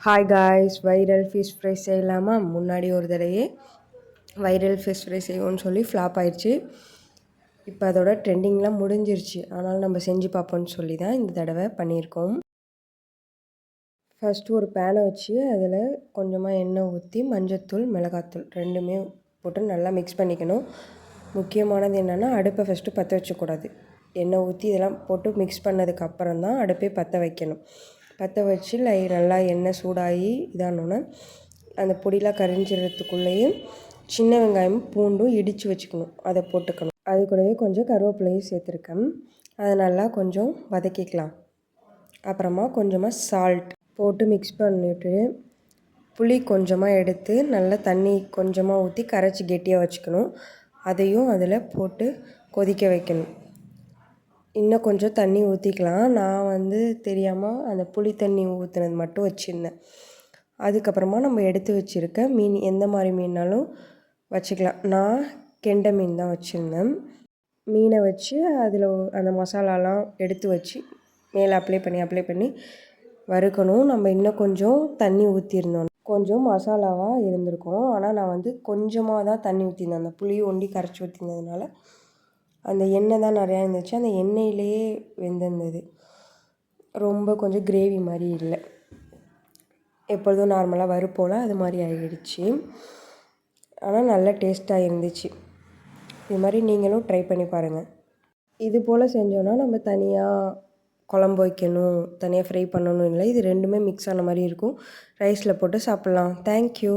Hi guys, viral fish fry செய்யலாமா? முன்னாடி ஒரு தடவையே வைரல் ஃபிஷ் ஃப்ரை செய்வோன்னு சொல்லி ஃப்ளாப் ஆயிடுச்சு. இப்போ அதோட ட்ரெண்டிங்லாம் முடிஞ்சிருச்சு. ஆனாலும் நம்ம செஞ்சு பார்ப்போம்னு சொல்லி தான் இந்த தடவை பண்ணியிருக்கோம். ஃபஸ்ட்டு ஒரு பேனை வச்சு அதில் கொஞ்சமாக எண்ணெய் ஊற்றி மஞ்சத்தூள், மிளகாத்தூள் ரெண்டுமே போட்டு நல்லா மிக்ஸ் பண்ணிக்கணும். முக்கியமானது என்னென்னா அடுப்பை ஃபஸ்ட்டு பற்ற வச்சக்கூடாது. எண்ணெய் ஊற்றி இதெல்லாம் போட்டு மிக்ஸ் பண்ணதுக்கப்புறம் தான் அடுப்பே பற்ற வைக்கணும். பற்ற வச்சு நல்லா எண்ணெய் சூடாகி இதானோன்னே அந்த பொடியெலாம் கரிஞ்சிடுறதுக்குள்ளேயும் சின்ன வெங்காயமும் பூண்டும் இடித்து வச்சுக்கணும். அதை போட்டுக்கணும். அது கூடவே கொஞ்சம் கருவேப்பிலையும் சேர்த்துருக்கேன். அதை நல்லா கொஞ்சம் வதக்கிக்கலாம். அப்புறமா கொஞ்சமாக சால்ட் போட்டு மிக்ஸ் பண்ணிவிட்டு புளி கொஞ்சமாக எடுத்து நல்லா தண்ணி கொஞ்சமாக ஊற்றி கரைச்சி கெட்டியாக வச்சுக்கணும். அதையும் அதில் போட்டு கொதிக்க வைக்கணும். இன்னும் கொஞ்சம் தண்ணி ஊற்றிக்கலாம். நான் தெரியாமல் அந்த புளி தண்ணி ஊற்றுனது மட்டும் வச்சுருந்தேன். அதுக்கப்புறமா நம்ம எடுத்து வச்சுருக்க மீன் எந்த மாதிரி மீன்னாலும் வச்சுக்கலாம். நான் கெண்டை மீன் தான் வச்சுருந்தேன். மீனை வச்சு அதில் அந்த மசாலாலாம் எடுத்து வச்சு மேலே அப்ளை பண்ணி வறுக்கணும். நம்ம இன்னும் கொஞ்சம் தண்ணி ஊற்றிருந்தோம். கொஞ்சம் மசாலாவாக இருந்திருக்கும். ஆனால் நான் கொஞ்சமாக தான் தண்ணி ஊற்றிருந்தேன். அந்த புளியை ஒண்டி கரைச்சி ஊற்றினதுனால அந்த எண்ணெய் தான் நிறையா இருந்துச்சு. அந்த எண்ணெயிலேயே வெந்திருந்தது. ரொம்ப கொஞ்சம் கிரேவி மாதிரி இல்லை. எப்பொழுதும் நார்மலாக வறுப்போல் அது மாதிரி ஆகிடுச்சு. ஆனால் நல்ல டேஸ்ட்டாக இருந்துச்சு. இது மாதிரி நீங்களும் ட்ரை பண்ணி பாருங்கள். இது போல் செஞ்சோன்னா நம்ம தனியாக குழம்பு வைக்கணும், தனியாக ஃப்ரை பண்ணணும் இல்லை. இது ரெண்டுமே மிக்ஸ் ஆன மாதிரி இருக்கும். ரைஸில் போட்டு சாப்பிட்லாம். தேங்க்யூ.